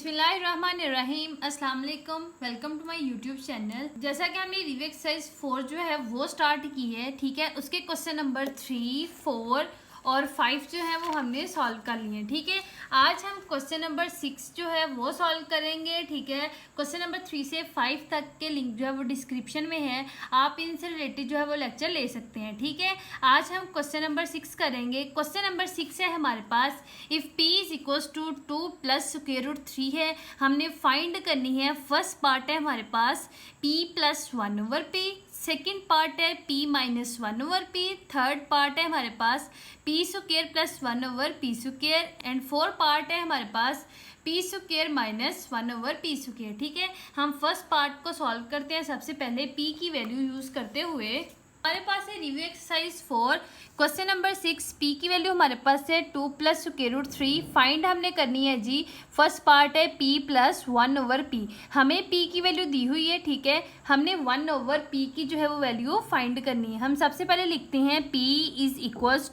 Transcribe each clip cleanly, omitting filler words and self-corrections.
बिस्मिल्लाहिर्रहमानिर्रहीम अस्सलाम वालेकुम। Welcome to my YouTube channel. जैसा कि हमने रिव्यू एक्सरसाइज 4 जो है वो स्टार्ट की है, ठीक है। उसके क्वेश्चन नंबर 3, 4 और 5 जो है वो हमने सॉल्व कर लिए हैं, ठीक है। आज हम क्वेश्चन नंबर 6 जो है वो सॉल्व करेंगे, ठीक है। क्वेश्चन नंबर 3 से 5 तक के लिंक जो है वो डिस्क्रिप्शन में है, आप इनसे रिलेटेड जो है वो लेक्चर ले सकते हैं, ठीक है। आज हम क्वेश्चन नंबर 6 करेंगे। क्वेश्चन नंबर 6 है हमारे पास, if p is equals to 2 plus square root 3 है, हमने फाइंड करनी है। फर्स्ट पार्ट है हमारे पास p plus 1 over p, second part है p minus 1 over p, third part है हमारे पास p square plus 1 over p square and fourth part है हमारे पास p square minus 1 over p square, ठीक है। हम फर्स्ट पार्ट को सॉल्व करते हैं। सबसे पहले p की वैल्यू यूज करते हुए हमारे पास है review exercise 4 question number 6। p की वैल्यू हमारे पास है 2 प्लस स्क्वायर रूट 3। फाइंड हमने करनी है जी। फर्स्ट पार्ट है p प्लस 1 ओवर p। हमें p की वैल्यू दी हुई है, ठीक है। हमने 1 ओवर p की जो है वो वैल्यू फाइंड करनी है। हम सबसे पहले लिखते हैं p इज इक्वल्स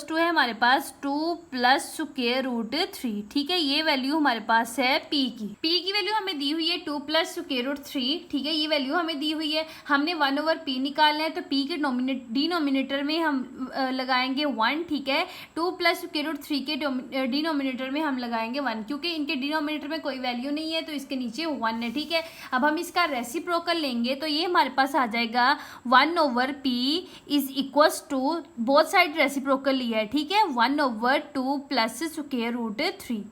टू है हमारे पास 2 प्लस स्क्वायर रूट 3, ठीक है। ये वैल्यू हमारे पास है p की वैल्यू हमें दी हुई है 2 प्लस स्क्वायर रूट 3, ठीक है। ये वैल्यू हमें दी हुई है। हमने 1 ओवर p निकालना है, तो p के डिनोमिनेटर में हम लगाएंगे 1, ठीक है। 2 प्लस स्क्वायर रूट 3 के डिनोमिनेटर में हम लगाएंगे 1, क्योंकि इनके डिनोमिनेटर में कोई वैल्यू नहीं है तो इसके नीचे 1 है, ठीक है। अब हम इसका रेसिप्रोकल लेंगे तो ये हमारे पास आ जाएगा 1 over p is equals to, both side reciprocal लिया है, ठीक है, 1 ओवर 2 प्लस स्क्वायर रूट 3,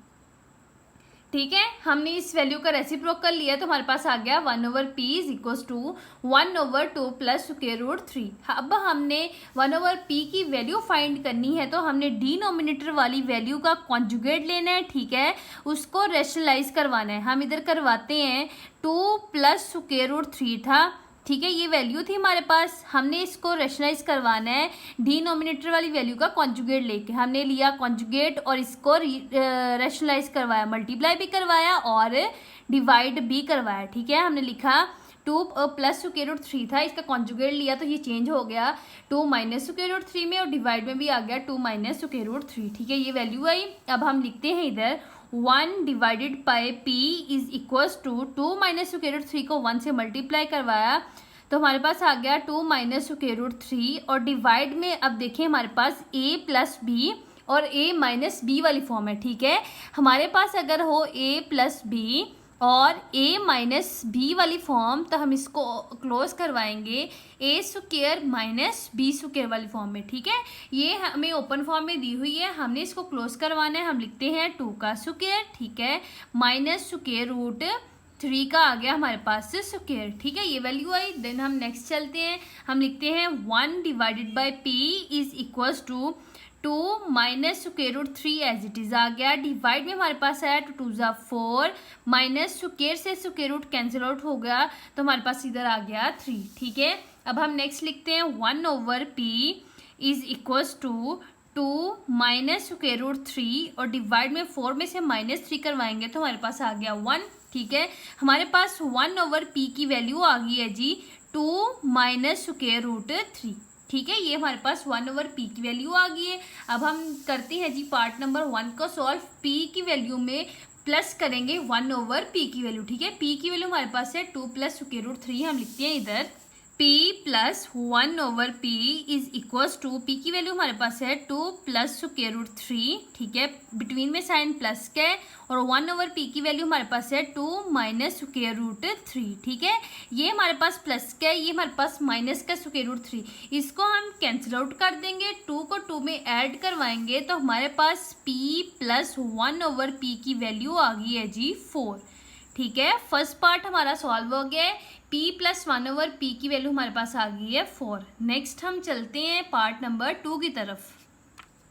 ठीक है। हमने इस वैल्यू का रेसिप्रोकल लिया तो हमारे पास आ गया 1 over p is equals to 1 over 2 plus square root 3। अब हमने 1 ओवर p की वैल्यू फाइंड करनी है, तो हमने डिनोमिनेटर वाली वैल्यू का कॉन्जुगेट लेना है, ठीक है। उसको रेशनलाइज करवाना है। हम इधर करवाते हैं 2 प्लस स्क्वायर रूट 3 था, ठीक है। ये वैल्यू थी हमारे पास। हमने इसको रेशनलाइज करवाना है डिनोमिनेटर वाली वैल्यू का कॉन्जुगेट लेके। हमने लिया कॉन्जुगेट और इसको रेशनलाइज करवाया, मल्टीप्लाई भी करवाया और डिवाइड भी करवाया, ठीक है। हमने लिखा 2 प्लस स्क्वायर रूट 3 था, इसका कॉन्जुगेट लिया तो ये चेंज हो गया 2 माइनस स्क्वायर रूट 3 में, और डिवाइड में भी आ गया 2 माइनस स्क्वायर रूट 3, ठीक है। ये वैल्यू आई। अब हम लिखते हैं इधर 1 divided by p is equals to 2 minus square root 3 को 1 से मल्टीप्लाई करवाया तो हमारे पास आ गया 2 माइनस स्क्वायर रूट 3, और डिवाइड में अब देखिए हमारे पास a प्लस b और a माइनस b वाली फॉर्म है, ठीक है। हमारे पास अगर हो a प्लस b और a माइनस b वाली फॉर्म तो हम इसको क्लोज करवाएंगे a square minus b square वाली फॉर्म में, ठीक है। ये हमें ओपन फॉर्म में दी हुई है, हमने इसको क्लोज करवाना है। हम लिखते हैं 2 का स्क्वायर, ठीक है, माइनस स्क्वायर रूट 3 का आ गया हमारे पास स्क्वायर, ठीक है। ये वैल्यू आई। देन हम नेक्स्ट चलते हैं। हम लिखते हैं 1 divided by p is equals to 2 minus square root 3 as it is आ गया। डिवाइड में हमारे पास आया 2 2 ज़ा 4, माइनस स्क्वायर से स्क्वायर रूट कैंसिल आउट हो गया तो हमारे पास इधर आ गया 3, ठीक है। अब हम नेक्स्ट लिखते हैं 1 over p is equals to 2 minus square root 3 और डिवाइड में 4 में से माइनस 3 करवाएंगे तो हमारे पास आ गया 1, ठीक है। हमारे पास 1 ओवर p की वैल्यू आ गई है जी 2 माइनस स्क्वायर रूट 3, ठीक है। ये हमारे पास 1 ओवर p की वैल्यू आ गई है। अब हम करते हैं जी पार्ट नंबर 1 को सॉल्व। p की वैल्यू में प्लस करेंगे 1 ओवर p की वैल्यू, ठीक है। p की वैल्यू हमारे पास है 2 प्लस स्क्वायर रूट 3। हम लिखते हैं इधर p plus 1 over p is equals to, p की वैल्यू हमारे पास है 2 प्लस स्क्वायर रूट 3, ठीक है। बिटवीन में साइन प्लस का है, और 1 ओवर p की वैल्यू हमारे पास है 2 माइनस स्क्वायर रूट 3, ठीक है। ये हमारे पास प्लस का है, ये हमारे पास माइनस का स्क्वायर रूट 3। इसको हम कैंसिल आउट कर देंगे, 2 को 2 में ऐड करवाएंगे तो हमारे पास p प्लस 1 ओवर p की वैल्यू आ गई है जी 4, ठीक है। फर्स्ट पार्ट हमारा सॉल्व हो गया है। p प्लस 1 ओवर p की वैल्यू हमारे पास आ गई है 4। नेक्स्ट हम चलते हैं पार्ट नंबर 2 की तरफ।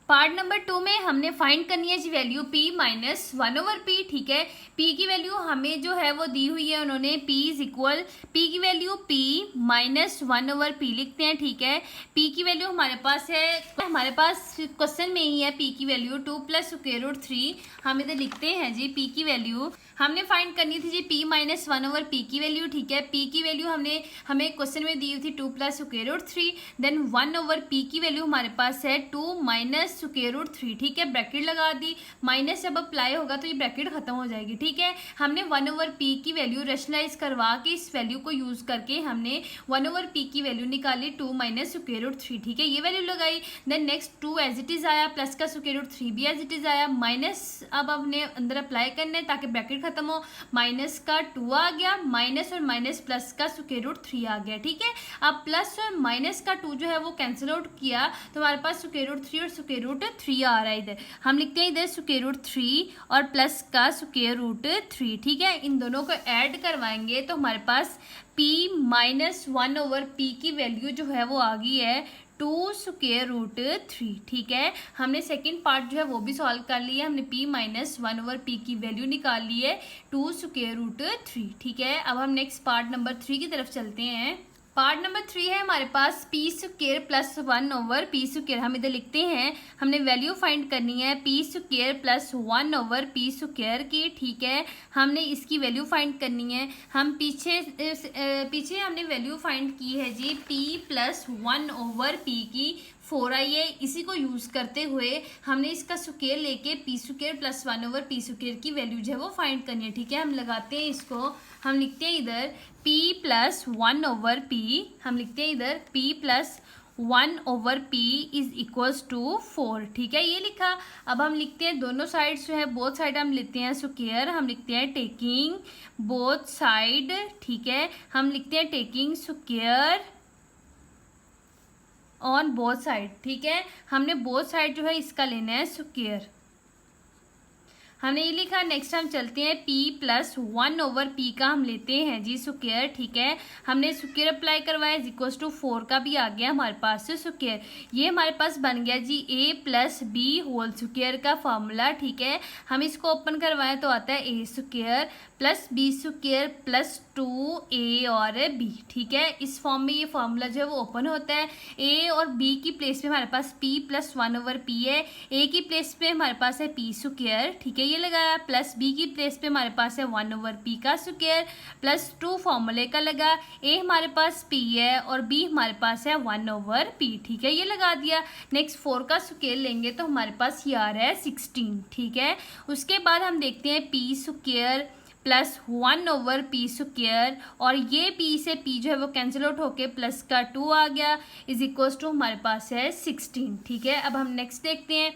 पार्ट नंबर 2 में हमने फाइंड करनी है the value p minus 1 over p, ठीक है। p की वैल्यू हमें जो है वो दी हुई है उन्होंने, p इज इक्वल, p की value p minus 1 over p लिखते हैं, ठीक है। p की वैल्यू हमारे पास है, हमारे पास क्वेश्चन में ही है p की वैल्यू 2 प्लस स्क्वायर रूट 3। हम इधर लिखते हैं जी p की वैल्यू हमने फाइंड करनी थी जी p माइनस 1 ओवर p की वैल्यू, ठीक है। p की वैल्यू हमें क्वेश्चन में दी हुई थी 2 plus square root 3। Then 1 over p की वैल्यू हमारे पास है 2 माइनस स्क्वायर रूट 3, ठीक है, ब्रैकेट लगा दी, माइनस जब अप्लाई होगा तो ये ब्रैकेट खत्म हो जाएगी, ठीक है। हमने 1/p की वैल्यू रेशनलाइज करवा के इस वैल्यू को यूज करके हमने 1/p की वैल्यू निकाली 2 माइनस स्क्वायर रूट 3, ठीक है, ये वैल्यू लगाई। Then next 2 as it is आया, प्लस का स्क्वायर रूट 3 भी एज इट इज आया, माइनस अब हमने अंदर अप्लाई करना है ताकि ब्रैकेट खत्म हो, माइनस का 2 आ गया, माइनस और माइनस प्लस का स्क्वायर रूट 3 आ गया, ठीक है। अब प्लस और माइनस का 2 जो है वो कैंसिल आउट किया तो हमारे पास स्क्वायर रूट 3 और स्क्वायर रूट 3 आ रहा है। इधर हम लिखते हैं इधर स्क्वायर रूट 3 और प्लस का स्क्वायर रूट 3, ठीक है, इन दोनों को ऐड करवाएंगे तो हमारे पास p माइनस 1/p की वैल्यू जो है वो आ गई है 2 स्क्वायर रूट 3, ठीक है। हमने सेकंड पार्ट जो है वो भी सॉल्व कर लिया, हमने p माइनस 1/p की वैल्यू निकाल ली है 2 स्क्वायर रूट 3, ठीक है। अब हम नेक्स्ट पार्ट नंबर 3 की तरफ चलते हैं। पार्ट नंबर 3 है हमारे पास p square plus 1/p square. हम इधर लिखते हैं हमने वैल्यू फाइंड करनी है p square plus 1/p square की, ठीक है, हमने इसकी वैल्यू फाइंड करनी है। हम पीछे हमने वैल्यू फाइंड की है जी p प्लस 1/p की 4 आई है, इसी को यूज़ करते हुए हमने इसका स्क्वायर लेके p square plus 1/p square की वैल्यू जो है वो फाइंड करनी है, ठीक है। हम लगाते हैं इसको, हम लिखते हैं इधर p प्लस 1/p, हम लिखते हैं इधर p plus 1/p is equals to 4, ठीक है, ये लिखा। अब हम लिखते हैं दोनों साइड्स जो है बोथ साइड हम लेते हैं स्क्वायर, हम लिखते हैं टेकिंग बोथ साइड, ठीक है, हम लिखते हैं taking square on both side, ठीक है, हमने बोथ साइड जो है इसका लेना है स्क्वायर, हमने ये लिखा। नेक्स्ट हम चलते हैं p प्लस 1/p का हम लेते हैं जी स्क्वायर, ठीक है, हमने स्क्वायर अप्लाई करवाया इज इक्वल्स टू 4 का भी आ गया हमारे पास स्क्वायर, ये हमारे पास बन गया जी a plus b whole square का फॉर्मूला, ठीक है। हम इसको ओपन करवाएं तो आता है a square plus b square plus 2a और b, ठीक है, इस फॉर्म में ये फॉर्मूला जो है वो ओपन होता है। a और b की प्लेस पे हमारे पास p प्लस 1/p है, a की प्लेस पे हमारे पास है p स्क्वायर, ठीक है, ये लगाया, प्लस b की प्लेस पे हमारे पास है 1/p का स्क्वायर प्लस 2 फॉर्मूले का लगा, a हमारे पास p है और b हमारे पास है 1/p, ठीक है, ये लगा दिया। नेक्स्ट 4 का स्क्वायर लेंगे तो हमारे पास ये आ रहा है 16, ठीक है। उसके बाद हम देखते हैं p square plus 1/p square और ये p से p जो है वो कैंसिल आउट होके प्लस का 2 आ गया इज इक्वल्स टू हमारे पास है 16, ठीक है। अब हम नेक्स्ट देखते हैं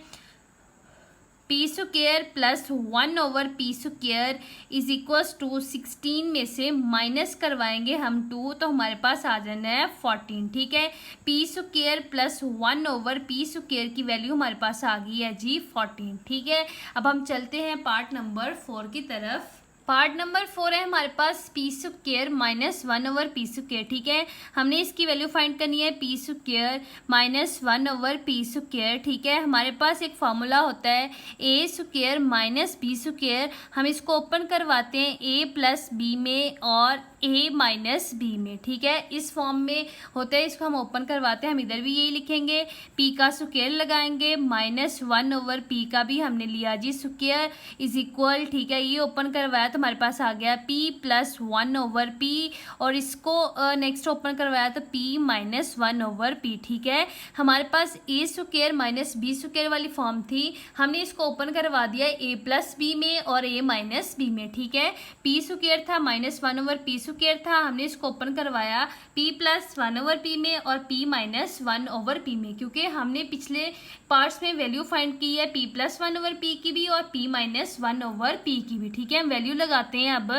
p square plus 1/p square is equals to 16 में से माइनस करवाएंगे हम 2 तो हमारे पास आ जाना है 14, ठीक है। p square plus 1/p square की वैल्यू हमारे पास आ गई है जी 14, ठीक है। अब हम चलते हैं पार्ट नंबर 4 की तरफ। पार्ट नंबर 4 है हमारे पास p square minus 1/p square, ठीक है, हमने इसकी वैल्यू फाइंड करनी है p square minus 1/p square, ठीक है। हमारे पास एक फार्मूला होता है a square minus b square, हम इसको ओपन करवाते हैं a प्लस b में और a माइनस b में, ठीक है, इस फॉर्म में होता है, इसको हम ओपन करवाते हैं, हम इधर भी यही लिखेंगे, p का स्क्वायर लगाएंगे माइनस 1/p का भी हमने लिया जी स्क्वायर इज इक्वल, ठीक है, ये ओपन करवाया तो हमारे पास आ गया p प्लस 1/p और इसको नेक्स्ट ओपन करवाया तो p माइनस 1/p, ठीक है। हमारे पास a square minus b square वाली फॉर्म थी, हमने इसको ओपन करवा दिया a प्लस b में और a माइनस b में, ठीक है। p स्क्वायर था माइनस 1/p स्क्वायर था, हमने इसको ओपन करवाया p प्लस 1/p में और p माइनस 1/p में, क्योंकि हमने पिछले पार्ट्स में वैल्यू फाइंड की है p प्लस 1/p की भी और p माइनस 1/p की भी, ठीक है। हम वैल्यू लगाते हैं, अब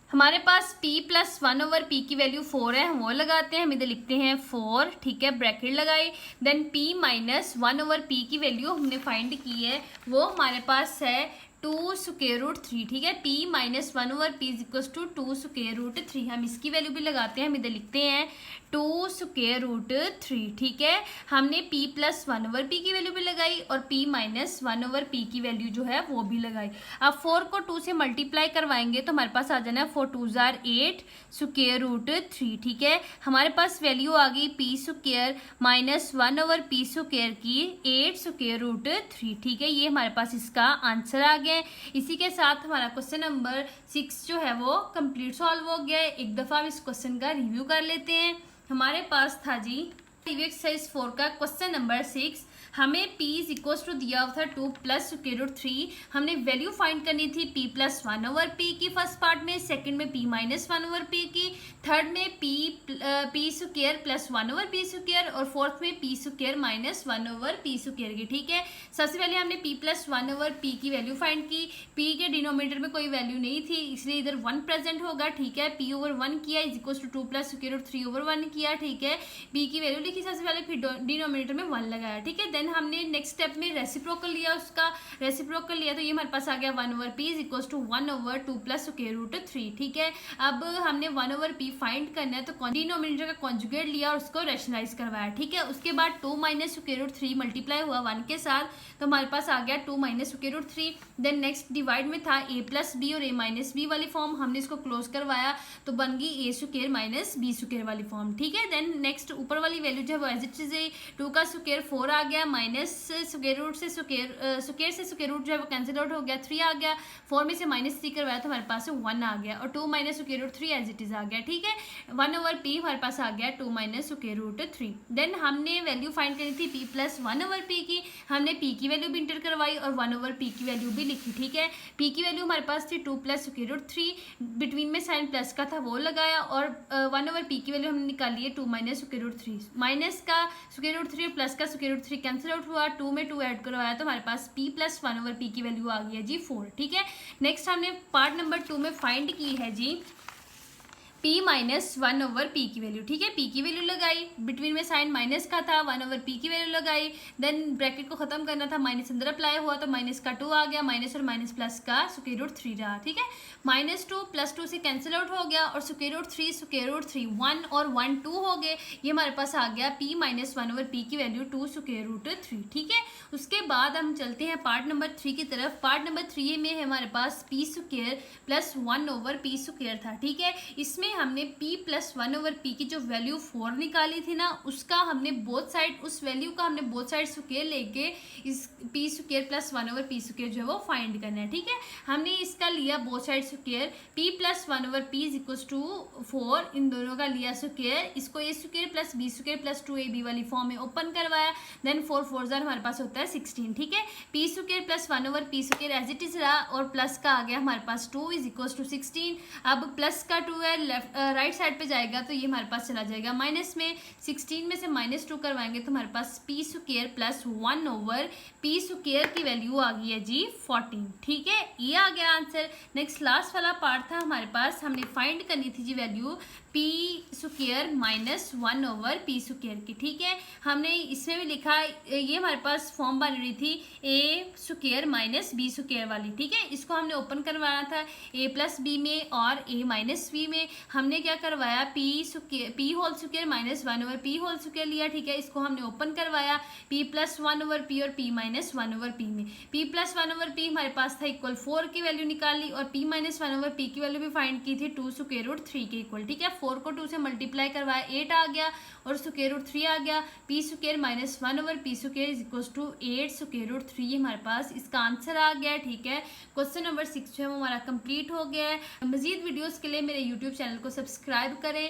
हमारे पास p प्लस 1/p की वैल्यू 4 है, हम वो लगाते हैं, हम इधर लिखते हैं 4, ठीक है, ब्रैकेट लगाई, देन p माइनस 1/p की वैल्यू हमने फाइंड की है, वो हमारे पास है 2 स्क्वायर रूट 3, ठीक है, p minus 1/p is equal to 2 square root 3, हम इसकी वैल्यू भी लगाते हैं, हम इधर लिखते हैं 2 स्क्वायर रूट 3, ठीक है। हमने p प्लस 1/p की वैल्यू भी लगाई और p माइनस 1/p की वैल्यू जो है वो भी लगाई। अब 4 को 2 से मल्टीप्लाई करवाएंगे तो हमारे पास आ जाना है 4 2 जार 8 स्क्वायर रूट 3, ठीक है। हमारे पास वैल्यू आ गई p square minus 1/p square की 8 स्क्वायर रूट 3, ठीक है, ये हमारे पास इसका आंसर आ गया। इसी के साथ हमारा क्वेश्चन नंबर 6 जो है वो कंप्लीट सॉल्व हो गया है। एक दफ़ा हम इस क्वेश्चन का रिव्यू कर लेते हैं। हमारे पास था जी रिव्यू एक्सरसाइज 4 का क्वेश्चन नंबर 6, हमें p इज इक्वल टू दिया हुआ था 2 प्लस स्क्वायर रूट 3। हमने वैल्यू फाइंड करनी थी p प्लस 1 ओवर p की फर्स्ट पार्ट में, सेकंड में p माइनस 1 ओवर p की, थर्ड में p square plus 1 over p square और फोर्थ में p square minus 1 over p square की। ठीक है, सबसे पहले हमने p प्लस 1 ओवर p की वैल्यू फाइंड की। p के डिनोमिनेटर में कोई वैल्यू नहीं थी इसलिए इधर 1 प्रेजेंट होगा। ठीक है, p ओवर 1 किया is equal to 2 plus square root 3 over 1 किया। ठीक है, p की वैल्यू लिखी सबसे पहले, फिर डिनोमिनेटर में 1 लगाया। ठीक है, देन हमने नेक्स्ट स्टेप में रेसिप्रोकल लिया, उसका रेसिप्रोकल लिया तो ये हमारे पास आ गया 1 over p is equal to 1 over 2 plus square root 3। ठीक है, अब हमने 1 ओवर p फाइंड करना है तो डिनोमिनेटर का कॉन्जुगेट लिया और उसको रैशनलाइज करवाया। ठीक है, उसके बाद 2 माइनस स्क्वायर रूट 3 मल्टीप्लाई हुआ 1 के साथ तो हमारे पास आ गया 2 minus square root 3। Then next divide में था a प्लस बी और a माइनस बी वाली फॉर्म, हमने इसको क्लोज करवाया तो बन गई a square minus b square वाली फॉर्म। ठीक है, देन नेक्स्ट ऊपर वाली वैल्यू जो है एज इट इज 2 का स्क्वायर 4 आ गया, माइनस स्क्वायर रूट से स्क्वायर रूट जो है वो कैंसिल आउट हो गया, 3 आ गया, 4 में से माइनस 3 करवाया तो हमारे पास 1 आ गया और 2 minus square root 3 as it is आ गया। ठीक है, 1 ओवर p हमारे पास आ गया 2 माइनस स्क्वायर रूट 3। देन हमने वैल्यू फाइंड करी थी p प्लस 1 ओवर p की, हमने p की वैल्यू भी इंटर करवाई और 1 ओवर p की वैल्यू भी लिखी। ठीक है, p की वैल्यू हमारे पास थी 2 प्लस स्क्वायर रूट 3, बिटवीन में साइन प्लस का था वो लगाया और 1 ओवर p की वैल्यू हमने निकाली है 2 माइनस स्क्वायर रूट 3। माइनस का स्क्वायर रूट 3 और प्लस का स्क्वायर रूट 3 कैंसिल आउट हुआ, 2 में 2 ऐड करवाया तो हमारे पास p प्लस 1 ओवर p की वैल्यू आ गई है जी 4। ठीक है, नेक्स्ट हमने पार्ट नंबर 2 में फाइंड की है जी p माइनस 1 ओवर p की वैल्यू। ठीक है, p की वैल्यू लगाई, बिटवीन में साइन माइनस का था, 1 ओवर p की वैल्यू लगाई, देन ब्रैकेट को खत्म करना था, माइनस अंदर अप्लाई हुआ तो माइनस का 2 आ गया, माइनस और माइनस प्लस का स्क्वायर रूट 3 रहा। ठीक है, माइनस 2 प्लस 2 से कैंसिल आउट हो गया और स्क्वायर रूट 3 1 और 1 2 हो गए, ये हमारे पास आ गया p माइनस 1 ओवर p की वैल्यू 2 स्क्वायर रूट 3। ठीक है, उसके बाद हम चलते हैं पार्ट नंबर 3 की तरफ। पार्ट नंबर 3 में हमारे पास p square plus 1 over p square था। ठीक है, इसमें हमने p प्लस 1 ओवर p की जो वैल्यू 4 निकाली थी ना, उसका हमने बोथ साइड, उस वैल्यू का हमने बोथ साइड स्क्वायर लेके इस p square plus 1 over p square जो है वो फाइंड करना है। ठीक है, हमने इसका लिया both side square, p plus 1 over p is equal to 4, इन दोनों का लिया स्क्वायर, इसको a square plus b square plus 2ab वाली फॉर्म में ओपन करवाया, देन 4 4 हमारे पास होता है 16। ठीक है, p square plus 1 over p square as it is रहा और प्लस का आ गया हमारे पास 2 इज इक्वल टू 16। अब प्लस का 2 है, राइट साइड पे जाएगा तो ये हमारे पास चला जाएगा माइनस में, 16 में से माइनस 2 करवाएंगे तो हमारे पास p square plus 1 over p square की वैल्यू आ गई है जी 14। ठीक है, ये आ गया आंसर। नेक्स्ट लास्ट वाला पार्ट था हमारे पास, हमने फाइंड करनी थी the value p square minus 1 over p square की। ठीक है, हमने इसमें भी लिखा, ये हमारे पास फॉर्म बन रही थी a square minus b square वाली। ठीक है, इसको हमने ओपन करवाना था a प्लस b में और a माइनस b में। हमने क्या करवाया, p whole square minus 1 over p whole square लिया। ठीक है, इसको हमने ओपन करवाया p प्लस 1 ओवर p और p माइनस 1 ओवर p में। p प्लस 1 ओवर p हमारे पास था इक्वल 4 की वैल्यू निकाली और p माइनस 1 ओवर p की वैल्यू भी फाइंड की थी 2 स्क्वायर रूट 3 के इक्वल। ठीक है, 4 को 2 से मल्टीप्लाई करवाया 8 आ गया और स्क्वायर रूट 3 आ गया, p square minus 1 over p square is equal to 8 square root 3 हमारे पास इसका आंसर आ गया। ठीक है, क्वेश्चन नंबर 6 जो है वो हमारा कंप्लीट हो गया है। मजीद वीडियोस के लिए मेरे यूट्यूब चैनल को सब्सक्राइब करें।